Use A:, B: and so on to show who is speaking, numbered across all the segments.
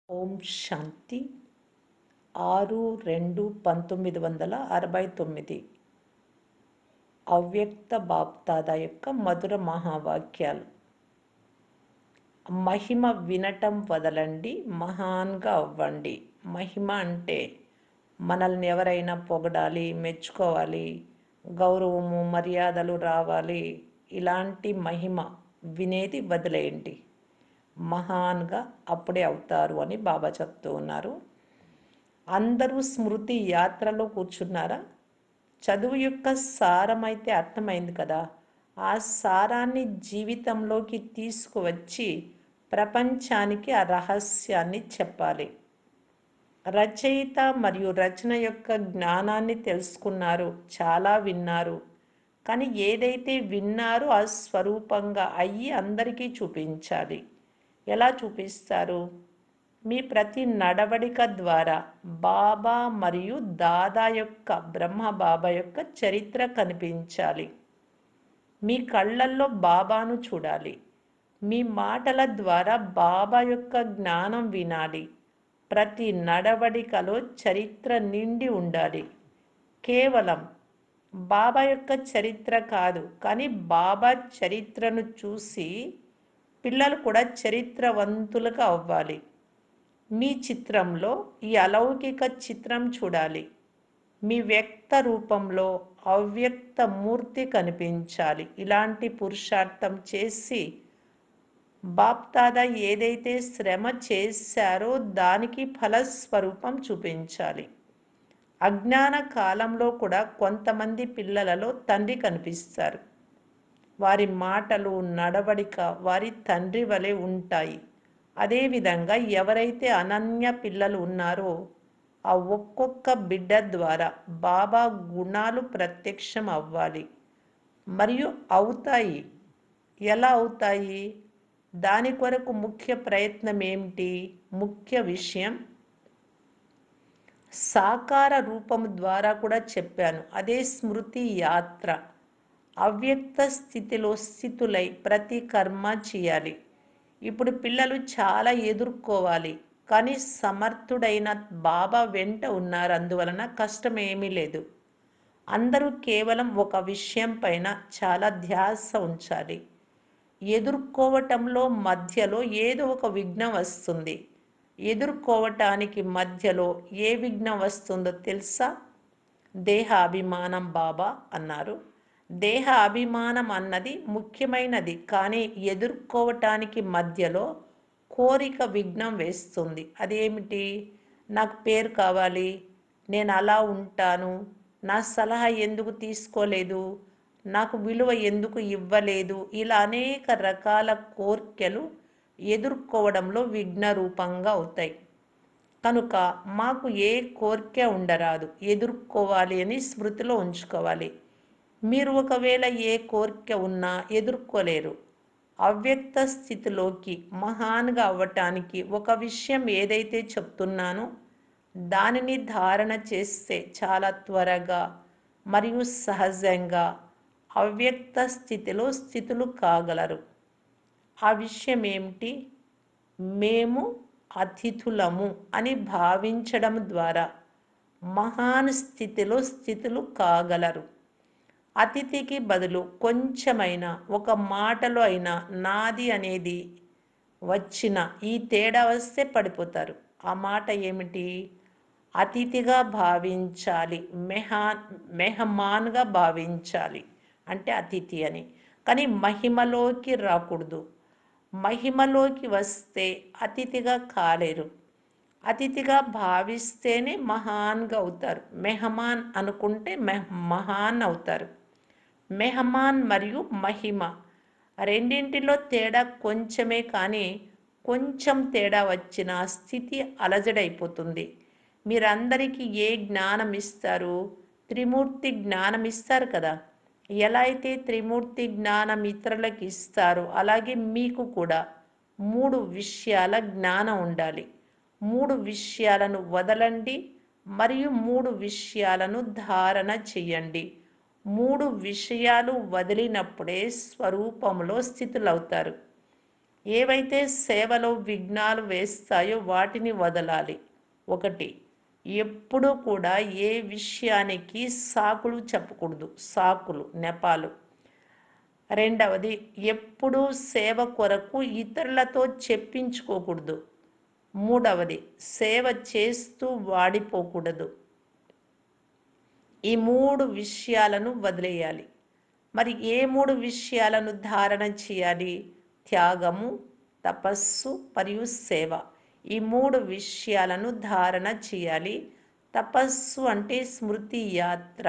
A: ఓం శాంతి 6/2/1969 అవ్యక్త బాప్దాదా యొక్క మధుర మహావాక్యాలు. మహిమ వినటం వదలండి, మహాన్గా అవ్వండి. మహిమ అంటే మనల్ని ఎవరైనా పొగడాలి, మెచ్చుకోవాలి, గౌరవము మర్యాదలు రావాలి. ఇలాంటి మహిమ వినేది వదిలేయండి. మహాన్గా అప్పుడే అవుతారు అని బాబా చెప్తూ ఉన్నారు. అందరూ స్మృతి యాత్రలో కూర్చున్నారా? చదువు యొక్క సారం అయితే అర్థమైంది కదా. ఆ సారాన్ని జీవితంలోకి తీసుకువచ్చి ప్రపంచానికి ఆ రహస్యాన్ని చెప్పాలి. రచయిత మరియు రచన యొక్క జ్ఞానాన్ని తెలుసుకున్నారు, చాలా విన్నారు. కానీ ఏదైతే విన్నారో ఆ స్వరూపంగా అయ్యి అందరికీ చూపించాలి. ఎలా చూపిస్తారు? మీ ప్రతి నడవడిక ద్వారా బాబా మరియు దాదా యొక్క బ్రహ్మ బాబా యొక్క చరిత్ర కనిపించాలి. మీ కళ్ళల్లో బాబాను చూడాలి. మీ మాటల ద్వారా బాబా యొక్క జ్ఞానం వినాలి. ప్రతి నడవడికలో చరిత్ర నిండి ఉండాలి. కేవలం బాబా యొక్క చరిత్ర కాదు, కానీ బాబా చరిత్రను చూసి పిల్లలు కూడా చరిత్రవంతులుగా అవ్వాలి. మీ చిత్రంలో ఈ అలౌకిక చిత్రం చూడాలి. మీ వ్యక్త రూపంలో అవ్యక్త మూర్తి కనిపించాలి. ఇలాంటి పురుషార్థం చేసి బాప్దాదా ఏదైతే శ్రమ చేశారో దానికి ఫలస్వరూపం చూపించాలి. అజ్ఞాన కాలంలో కూడా కొంతమంది పిల్లలలో తండ్రి కనిపిస్తారు. వారి మాటలు, నడవడిక వారి తండ్రి వలె ఉంటాయి. అదేవిధంగా ఎవరైతే అనన్య పిల్లలు ఉన్నారో ఆ ఒక్కొక్క బిడ్డ ద్వారా బాబా గుణాలు ప్రత్యక్షం అవ్వాలి మరియు అవుతాయి. ఎలా అవుతాయి? దాని కొరకు ముఖ్య ప్రయత్నం ఏమిటి? ముఖ్య విషయం సాకార రూపం ద్వారా కూడా చెప్పాను. అదే స్మృతి యాత్ర. అవ్యక్త స్థితిలో స్థితులై ప్రతి కర్మ చేయాలి. ఇప్పుడు పిల్లలు చాలా ఎదుర్కోవాలి, కానీ సమర్థుడైన బాబా వెంట ఉన్నారు. అందువలన కష్టం ఏమీ లేదు. అందరూ కేవలం ఒక విషయం పైన చాలా ధ్యాస ఉంచాలి. ఎదుర్కోవటంలో మధ్యలో ఏదో ఒక విఘ్నం వస్తుంది. ఎదుర్కోవటానికి మధ్యలో ఏ విఘ్నం వస్తుందో తెలుసా? దేహ అభిమానం. బాబా అన్నారు, దేహ అభిమానం అన్నది ముఖ్యమైనది, కానీ ఎదుర్కోవటానికి మధ్యలో కోరిక విఘ్నం వేస్తుంది. అదేమిటి? నాకు పేరు కావాలి, నేను అలా ఉంటాను, నా సలహా ఎందుకు తీసుకోలేదు, నాకు విలువ ఎందుకు ఇవ్వలేదు, ఇలా అనేక రకాల కోర్కెలు ఎదుర్కోవడంలో విఘ్న రూపంగా అవుతాయి. కనుక మాకు ఏ కోరిక ఉండరాదు, ఎదుర్కోవాలి అని స్మృతిలో ఉంచుకోవాలి. మీరు ఒకవేళ ఏ కోరిక ఉన్నా ఎదుర్కోలేరు. అవ్యక్త స్థితిలోకి మహాన్గా అవ్వటానికి ఒక విషయం ఏదైతే చెప్తున్నానో దానిని ధారణ చేస్తే చాలా త్వరగా మరియు సహజంగా అవ్యక్త స్థితిలో స్థితులు కాగలరు. ఆ విషయం ఏమిటి? మేము అతిథులము అని భావించడం ద్వారా మహాన్ స్థితిలో స్థితులు కాగలరు. అతిథికి బదులు కొంచెమైనా ఒక మాటలో అయినా నాది అనేది వచ్చిన ఈ తేడా వస్తే పడిపోతారు. ఆ మాట ఏమిటి? అతిథిగా భావించాలి, మెహమాన్గా భావించాలి. అంటే అతిథి అని. కానీ మహిమలోకి రాకూడదు. మహిమలోకి వస్తే అతిథిగా కాలేరు. అతిథిగా భావిస్తేనే మహాన్గా అవుతారు. మెహమాన్ అనుకుంటే మహాన్ అవుతారు. మెహమాన్ మరియు మహిమ రెండింటిలో తేడా కొంచెమే, కానీ కొంచెం తేడా వచ్చిన స్థితి అలజడైపోతుంది. మీరందరికీ ఏ జ్ఞానం ఇస్తారు? త్రిమూర్తి జ్ఞానం ఇస్తారు కదా. ఎలా అయితే త్రిమూర్తి జ్ఞానం ఇతరులకు ఇస్తారో అలాగే మీకు కూడా 3 విషయాల జ్ఞానం ఉండాలి. 3 విషయాలను వదలండి మరియు 3 విషయాలను ధారణ చెయ్యండి. 3 విషయాలు వదిలినప్పుడే స్వరూపంలో స్థితులవుతారు. ఏవైతే సేవలో విఘ్నాలు వేస్తాయో వాటిని వదలాలి. ఒకటి, ఎప్పుడూ కూడా ఏ విషయానికి సాకులు చెప్పకూడదు. సాకులు, నెపాలు. రెండవది, ఎప్పుడూ సేవ కొరకు ఇతరులతో చెప్పించుకోకూడదు. మూడవది, సేవ చేస్తూ వాడిపోకూడదు. ఈ 3 విషయాలను వదిలేయాలి. మరి ఏ 3 విషయాలను ధారణ చేయాలి? త్యాగము, తపస్సు మరియు సేవ. ఈ 3 విషయాలను ధారణ చేయాలి. తపస్సు అంటే స్మృతి యాత్ర.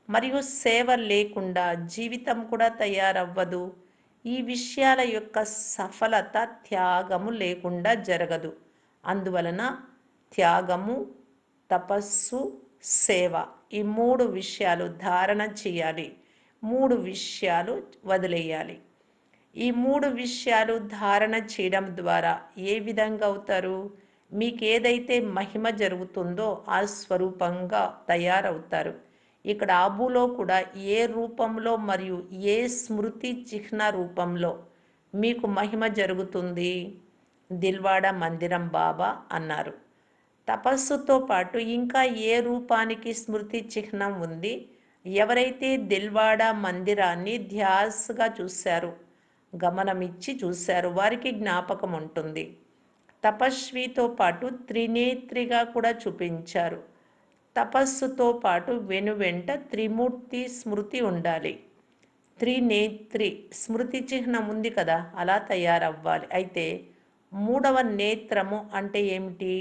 A: మరియు సేవ లేకుండా జీవితం కూడా తయారవ్వదు. ఈ విషయాల యొక్క సఫలత త్యాగము లేకుండా జరగదు. అందువలన త్యాగము, తపస్సు, సేవ ఈ 3 విషయాలు ధారణ చేయాలి. 3 విషయాలు వదిలేయాలి. ఈ 3 విషయాలు ధారణ చేయడం ద్వారా ఏ విధంగా అవుతారు? మీకేదైతే మహిమ జరుగుతుందో ఆ స్వరూపంగా తయారవుతారు. ఇక్కడ ఆబులో కూడా ఏ రూపంలో మరియు ఏ స్మృతి చిహ్న రూపంలో మీకు మహిమ జరుగుతుంది? దిల్వాడా మందిరం బాబా అన్నారు. తపస్సుతో పాటు ఇంకా ఏ రూపానికి స్మృతి చిహ్నం ఉంది? ఎవరైతే దిల్వాడా మందిరాన్ని ధ్యాసగా చూశారో, గమనమిచ్చి చూశారో వారికి జ్ఞాపకం ఉంటుంది. తపస్వితో పాటు త్రినేత్రిగా కూడా చూపించారు. తపస్సుతో పాటు వెనువెంట త్రిమూర్తి స్మృతి ఉండాలి. త్రినేత్రి స్మృతి చిహ్నం ఉంది కదా, అలా తయారవ్వాలి. అయితే 3వ నేత్రము అంటే ఏమిటి?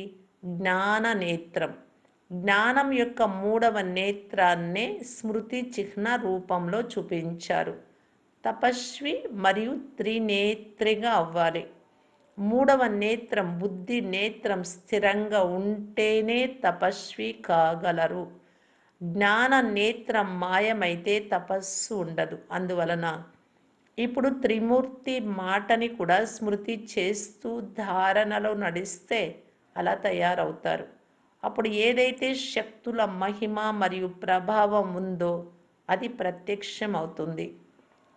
A: జ్ఞాన నేత్రం. జ్ఞానం యొక్క 3వ నేత్రాన్నే స్మృతి చిహ్న రూపంలో చూపించారు. తపస్వి మరియు త్రినేత్రిగా అవ్వాలి. 3వ నేత్రం బుద్ధి నేత్రం స్థిరంగా ఉంటేనే తపస్వి కాగలరు. జ్ఞాన నేత్రం మాయమైతే తపస్సు ఉండదు. అందువలన ఇప్పుడు త్రిమూర్తి మాటని కూడా స్మృతి చేస్తూ ధారణలో నడిస్తే అలా తయారవుతారు. అప్పుడు ఏదైతే శక్తుల మహిమ మరియు ప్రభావం ఉందో అది ప్రత్యక్షం అవుతుంది.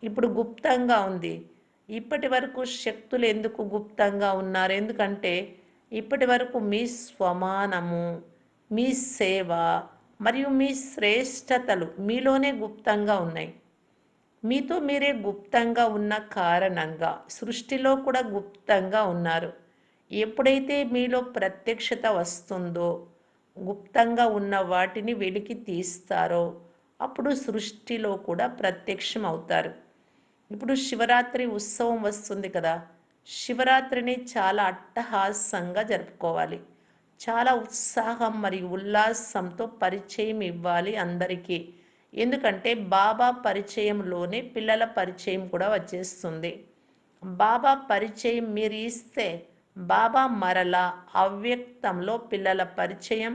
A: ఇప్పుడు గుప్తంగా ఉంది. ఇప్పటి వరకు శక్తులు ఎందుకు గుప్తంగా ఉన్నారు? ఎందుకంటే ఇప్పటి వరకు మీ స్వమానము, మీ సేవ మరియు మీ శ్రేష్టతలు మీలోనే గుప్తంగా ఉన్నాయి. మీతో మీరే గుప్తంగా ఉన్న కారణంగా సృష్టిలో కూడా గుప్తంగా ఉన్నారు. ఎప్పుడైతే మీలో ప్రత్యక్షత వస్తుందో, గుప్తంగా ఉన్న వాటిని వెలికి తీస్తారో అప్పుడు సృష్టిలో కూడా ప్రత్యక్షం అవుతారు. ఇప్పుడు శివరాత్రి ఉత్సవం వస్తుంది కదా, శివరాత్రిని చాలా అట్టహాసంగా జరుపుకోవాలి. చాలా ఉత్సాహం మరియు ఉల్లాసంతో పరిచయం ఇవ్వాలి అందరికీ. ఎందుకంటే బాబా పరిచయంలోనే పిల్లల పరిచయం కూడా వచ్చేస్తుంది. బాబా పరిచయం మీరు ఇస్తే బాబా మరలా అవ్యక్తంలో పిల్లల పరిచయం,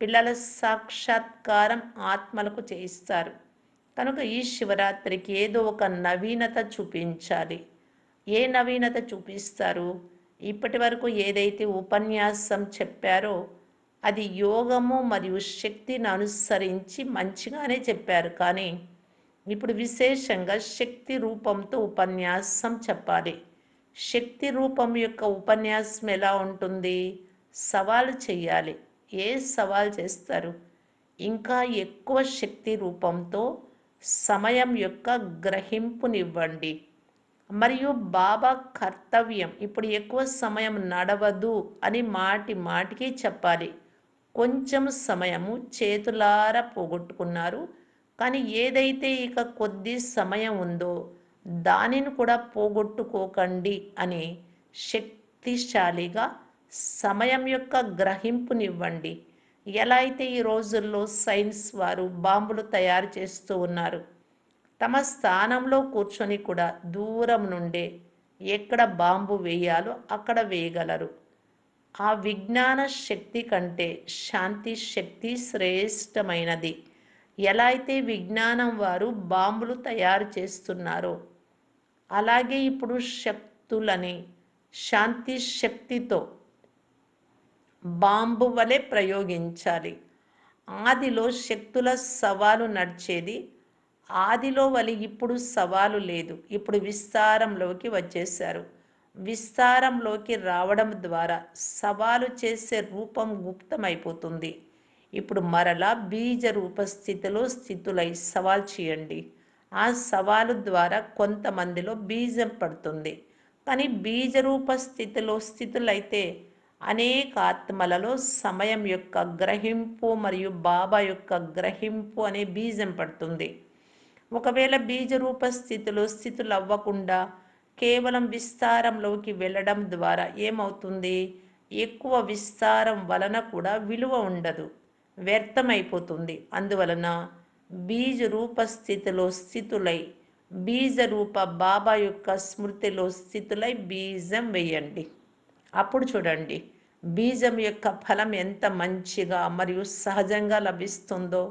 A: పిల్లల సాక్షాత్కారం ఆత్మలకు చేయిస్తారు. కనుక ఈ శివరాత్రికి ఏదో ఒక నవీనత చూపించాలి. ఏ నవీనత చూపిస్తారు? ఇప్పటి వరకు ఏదైతే ఉపన్యాసం చెప్పారో అది యోగము మరియు శక్తిని అనుసరించి మంచిగానే చెప్పారు. కానీ ఇప్పుడు విశేషంగా శక్తి రూపంతో ఉపన్యాసం చెప్పాలి. శక్తి రూపం యొక్క ఉపన్యాసం ఎలా ఉంటుంది? సవాలు చేయాలి. ఏ సవాల్ చేస్తారు? ఇంకా ఎక్కువ శక్తి రూపంతో సమయం యొక్క గ్రహింపునివ్వండి. మరియు బాబా కర్తవ్యం ఇప్పుడు ఎక్కువ సమయం నడవదు అని మాటి మాటికి చెప్పాలి. కొంచెం సమయము చేతులారా పోగొట్టుకున్నారు. కానీ ఏదైతే ఇక కొద్ది సమయం ఉందో దానిని కూడా పోగొట్టుకోకండి అని శక్తిశాలిగా సమయం యొక్క గ్రహింపునివ్వండి. ఎలా అయితే ఈ రోజుల్లో సైన్స్ వారు బాంబులు తయారు చేస్తూ ఉన్నారు. తమ స్థానంలో కూర్చొని కూడా దూరం నుండే ఎక్కడ బాంబు వేయాలో అక్కడ వేయగలరు. ఆ విజ్ఞాన శక్తి కంటే శాంతి శక్తి శ్రేష్టమైనది. ఎలా అయితే విజ్ఞానం వారు బాంబులు తయారు చేస్తున్నారో అలాగే ఇప్పుడు శక్తులని శాంతి శక్తితో బాంబు వలె ప్రయోగించాలి. ఆదిలో శక్తుల సవాలు నడిచేది. ఆదిలో వలి ఇప్పుడు సవాలు లేదు. ఇప్పుడు విస్తారంలోకి వచ్చేశారు. విస్తారంలోకి రావడం ద్వారా సవాలు చేసే రూపం గుప్తమైపోతుంది. ఇప్పుడు మరలా బీజ రూప స్థితిలో స్థితులై సవాల్ చేయండి. ఆ సవాలు ద్వారా కొంతమందిలో బీజం పడుతుంది. కానీ బీజరూప స్థితిలో స్థితులైతే అనేక ఆత్మలలో సమయం యొక్క గ్రహింపు మరియు బాబా యొక్క గ్రహింపు అనే బీజం పడుతుంది. ఒకవేళ బీజరూప స్థితిలో స్థితులు అవ్వకుండా కేవలం విస్తారంలోకి వెళ్ళడం ద్వారా ఏమవుతుంది? ఎక్కువ విస్తారం వలన కూడా విలువ ఉండదు, వ్యర్థమైపోతుంది. అందువలన బీజరూప స్థితిలో స్థితులై బీజరూప బాబా యొక్క స్మృతిలో స్థితులై బీజం వేయండి. అప్పుడు చూడండి బీజం యొక్క ఫలం ఎంత మంచిగా మరియు సహజంగా లభిస్తుందో.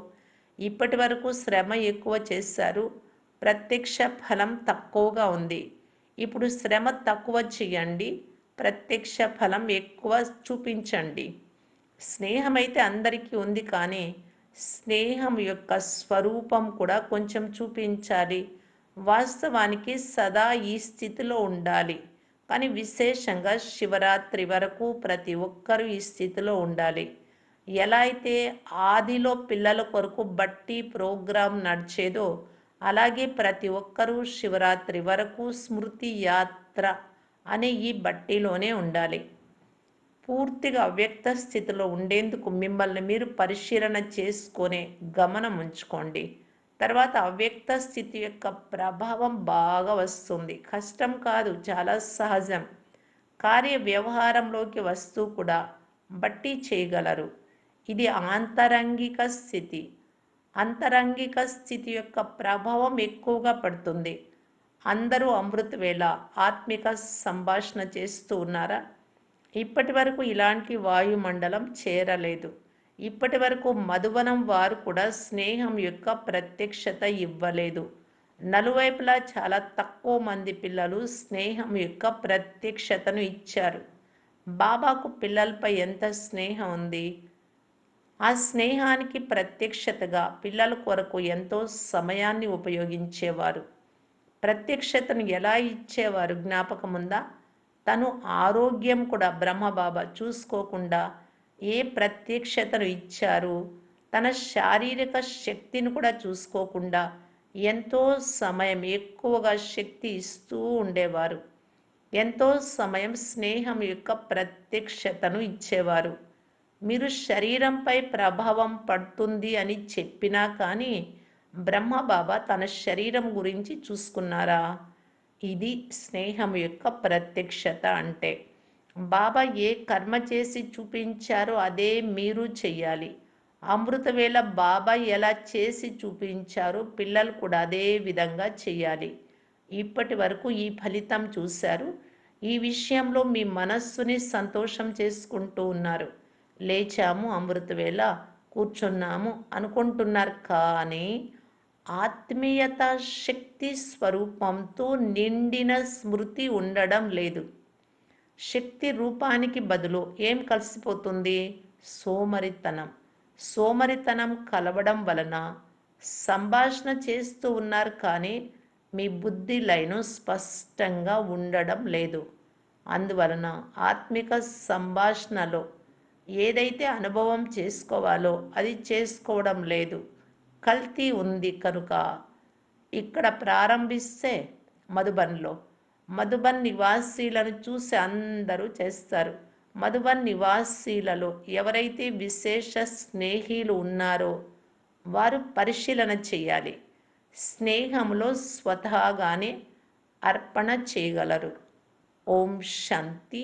A: ఇప్పటి వరకు శ్రమ ఎక్కువ చేశారు, ప్రత్యక్ష ఫలం తక్కువగా ఉంది. ఇప్పుడు శ్రమ తక్కువ చేయండి, ప్రత్యక్ష ఫలం ఎక్కువ చూపించండి. స్నేహం అయితే అందరికీ ఉంది, కానీ స్నేహం యొక్క స్వరూపం కూడా కొంచెం చూపించాలి. వాస్తవానికి సదా ఈ స్థితిలో ఉండాలి, కానీ విశేషంగా శివరాత్రి వరకు ప్రతి ఒక్కరూ ఈ స్థితిలో ఉండాలి. ఎలా అయితే ఆదిలో పిల్లల కొరకు బట్టి ప్రోగ్రాం నడిచేదో అలాగే ప్రతి ఒక్కరూ శివరాత్రి వరకు స్మృతి యాత్ర అనే ఈ బట్టీలోనే ఉండాలి. పూర్తిగా అవ్యక్త స్థితిలో ఉండేందుకు మిమ్మల్ని మీరు పరిశీలన చేసుకునే గమనం ఉంచుకోండి. తర్వాత అవ్యక్త స్థితి యొక్క ప్రభావం బాగా వస్తుంది. కష్టం కాదు, చాలా సహజం. కార్య వ్యవహారంలోకి వస్తూ కూడా బట్టి చేయగలరు. ఇది ఆంతరంగిక స్థితి. అంతరంగిక స్థితి యొక్క ప్రభావం ఎక్కువగా పడుతుంది. అందరూ అమృత వేళ ఆత్మిక సంభాషణ చేస్తూ ఉన్నారా? ఇప్పటి వరకు ఇలాంటి వాయుమండలం చేరలేదు. ఇప్పటి వరకు మధువనం వారు కూడా స్నేహం యొక్క ప్రత్యక్షత ఇవ్వలేదు. నలువైపులా చాలా తక్కువ మంది పిల్లలు స్నేహం యొక్క ప్రత్యక్షతను ఇచ్చారు. బాబాకు పిల్లలపై ఎంత స్నేహం ఉంది! ఆ స్నేహానికి ప్రత్యక్షతగా పిల్లల కొరకు ఎంతో సమయాన్ని ఉపయోగించేవారు. ప్రత్యక్షతను ఎలా ఇచ్చేవారు జ్ఞాపకం ఉందా? తను ఆరోగ్యం కూడా బ్రహ్మబాబా చూసుకోకుండా ఏ ప్రత్యక్షతను ఇచ్చారు? తన శారీరక శక్తిని కూడా చూసుకోకుండా ఎంతో సమయం ఎక్కువగా శక్తి ఇస్తూ ఉండేవారు. ఎంతో సమయం స్నేహం యొక్క ప్రత్యక్షతను ఇచ్చేవారు. మీరు శరీరంపై ప్రభావం పడుతుంది అని చెప్పినా కానీ బ్రహ్మబాబా తన శరీరం గురించి చూసుకున్నారా? ఇది స్నేహం యొక్క ప్రత్యక్షత అంటే. బాబా ఏ కర్మ చేసి చూపించారో అదే మీరు చెయ్యాలి. అమృతవేళ బాబా ఎలా చేసి చూపించారో పిల్లలు కూడా అదే విధంగా చెయ్యాలి. ఇప్పటి వరకు ఈ ఫలితం చూశారు. ఈ విషయంలో మీ మనస్సుని సంతోషం చేసుకుంటూ ఉన్నారు. లేచాము, అమృతవేళ కూర్చున్నాము అనుకుంటున్నారు, కానీ ఆత్మీయత శక్తి స్వరూపంతో నిండిన స్మృతి ఉండడం లేదు. శక్తి రూపానికి బదులు ఏం కలిసిపోతుంది? సోమరితనం. సోమరితనం కలవడం వలన సంభాషణ చేస్తూ ఉన్నారు, కానీ మీ బుద్ధి లైను స్పష్టంగా ఉండడం లేదు. అందువలన ఆత్మిక సంభాషణలో ఏదైతే అనుభవం చేసుకోవాలో అది చేసుకోవడం లేదు. కల్తీ ఉంది కనుక ఇక్కడ ప్రారంభిస్తే మధుబన్లో మధుబన్ నివాసీలను చూసి అందరూ చేస్తారు. మధుబన్ నివాసీలలో ఎవరైతే విశేష స్నేహిలు ఉన్నారో వారు పరిశీలన చేయాలి. స్నేహంలో స్వతహాగానే అర్పణ చేయగలరు. ఓం శాంతి.